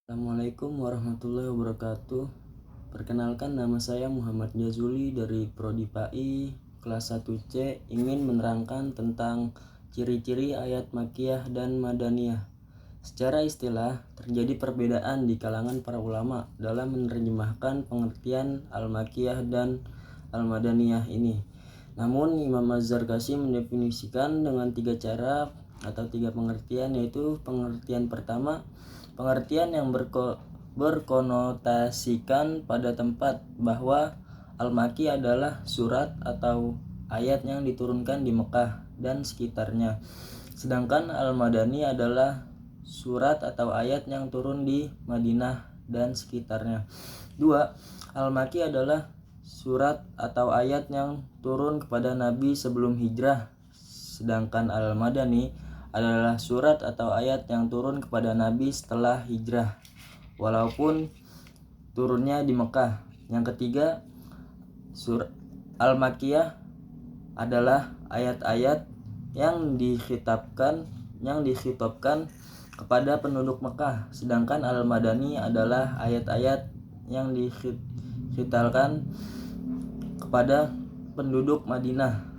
Assalamualaikum warahmatullahi wabarakatuh. Perkenalkan, nama saya Muhammad Jazuli dari Prodi PAI kelas 1C, ingin menerangkan tentang ciri-ciri ayat Makkiyah dan Madaniyah. Secara istilah, terjadi perbedaan di kalangan para ulama dalam menerjemahkan pengertian Al-Makkiyah dan Al-Madaniyah ini. Namun, Imam Az-Zarkashi mendefinisikan dengan 3 cara atau 3 pengertian, yaitu pengertian pertama, pengertian yang berkonotasikan pada tempat bahwa Al-Makki adalah surat atau ayat yang diturunkan di Mekah dan sekitarnya. Sedangkan Al-Madani adalah surat atau ayat yang turun di Madinah dan sekitarnya. 2. Al-Makki adalah surat atau ayat yang turun kepada Nabi sebelum hijrah. Sedangkan Al-Madani adalah surat atau ayat yang turun kepada Nabi setelah hijrah, walaupun turunnya di Mekah. Yang ketiga, surat Al-Makkiyah adalah ayat-ayat yang dikhitobkan kepada penduduk Mekah, sedangkan Al-Madani adalah ayat-ayat yang dikhitabkan kepada penduduk Madinah.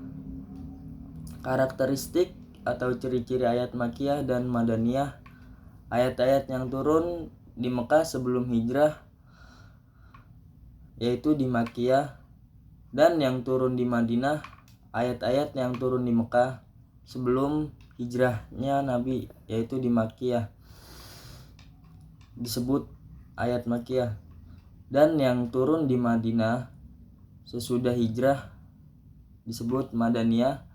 Karakteristik atau ciri-ciri ayat Makkiyah dan Madaniyah: ayat-ayat yang turun di Mekah sebelum hijrah, yaitu di Makkiyah, dan yang turun di Madinah, ayat-ayat yang turun di Mekah sebelum hijrahnya Nabi, yaitu di Makkiyah, disebut ayat Makkiyah, dan yang turun di Madinah sesudah hijrah disebut Madaniyah.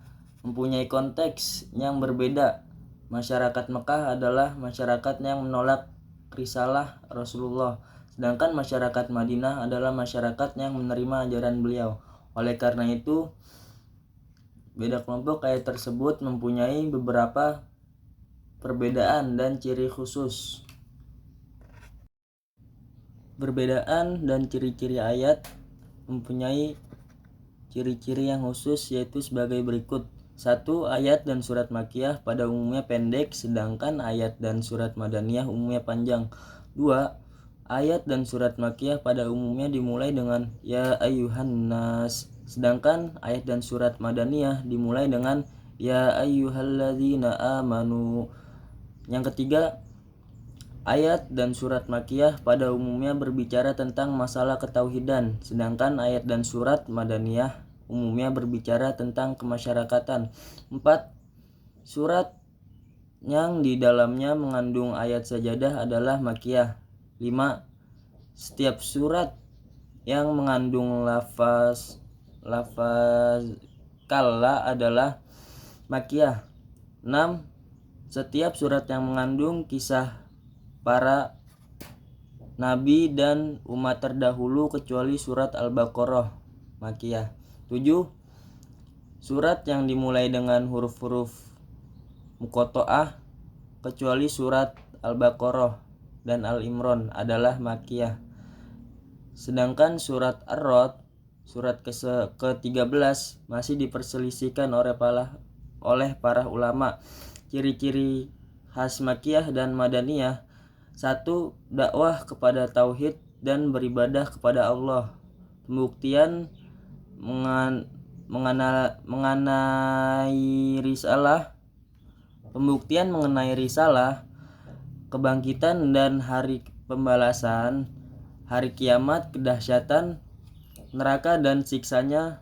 Mempunyai konteks yang berbeda. Masyarakat Mekah adalah masyarakat yang menolak risalah Rasulullah, sedangkan masyarakat Madinah adalah masyarakat yang menerima ajaran beliau. Oleh karena itu, beda kelompok ayat tersebut mempunyai beberapa perbedaan dan ciri khusus. Perbedaan dan ciri-ciri ayat mempunyai ciri-ciri yang khusus, yaitu sebagai berikut. 1. Ayat dan surat Makkiyah pada umumnya pendek, sedangkan ayat dan surat Madaniyah umumnya panjang. 2. Ayat dan surat Makkiyah pada umumnya dimulai dengan Ya ayyuhan nas, sedangkan ayat dan surat Madaniyah dimulai dengan Ya ayyuhalladzina amanu. Yang ketiga, ayat dan surat Makkiyah pada umumnya berbicara tentang masalah ketauhidan, sedangkan ayat dan surat Madaniyah umumnya berbicara tentang kemasyarakatan. 4. Surat yang di dalamnya mengandung ayat sajadah adalah Makkiyah. 5. Setiap surat yang mengandung lafaz kalla adalah Makkiyah. 6. Setiap surat yang mengandung kisah para nabi dan umat terdahulu kecuali surat Al-Baqarah Makkiyah. 7. Surat yang dimulai dengan huruf-huruf muqatta'ah kecuali surat Al-Baqarah dan Al-Imran adalah Makkiyah. Sedangkan surat Ar-Ra'd, surat ke-13, masih diperselisihkan oleh para ulama. Ciri-ciri khas Makkiyah dan Madaniyah: 1. Dakwah kepada tauhid dan beribadah kepada Allah. Pembuktian mengenai risalah, kebangkitan dan hari pembalasan, hari kiamat, kedahsyatan neraka dan siksanya,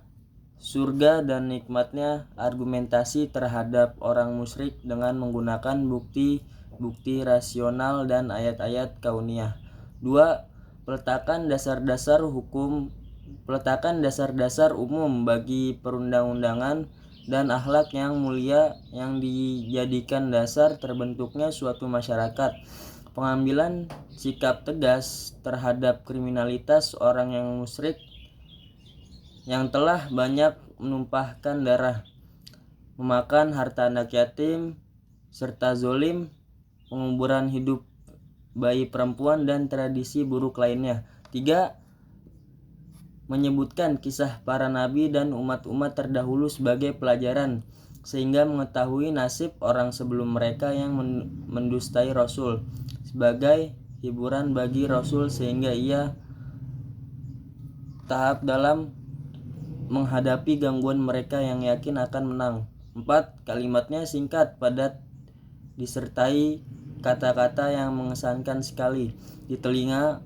surga dan nikmatnya, argumentasi terhadap orang musyrik dengan menggunakan bukti rasional dan ayat-ayat kauniyah. 2. Peletakan dasar-dasar umum bagi perundang-undangan dan akhlak yang mulia yang dijadikan dasar terbentuknya suatu masyarakat. Pengambilan sikap tegas terhadap kriminalitas orang yang musyrik yang telah banyak menumpahkan darah, memakan harta anak yatim, serta zolim, penguburan hidup bayi perempuan, dan tradisi buruk lainnya. 3. Menyebutkan kisah para nabi dan umat-umat terdahulu sebagai pelajaran, sehingga mengetahui nasib orang sebelum mereka yang mendustai Rasul. Sebagai hiburan bagi Rasul sehingga ia tahap dalam menghadapi gangguan mereka yang yakin akan menang. 4. Kalimatnya singkat, padat, disertai kata-kata yang mengesankan sekali. Di telinga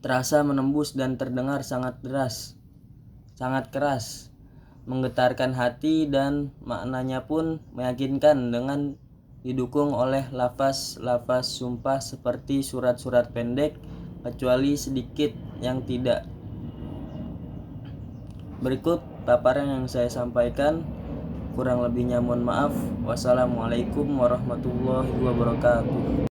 terasa menembus dan terdengar sangat keras, menggetarkan hati, dan maknanya pun meyakinkan dengan didukung oleh lafaz-lafaz sumpah seperti surat-surat pendek, kecuali sedikit yang tidak. Berikut paparan yang saya sampaikan, kurang lebihnya mohon maaf. Wassalamualaikum warahmatullahi wabarakatuh.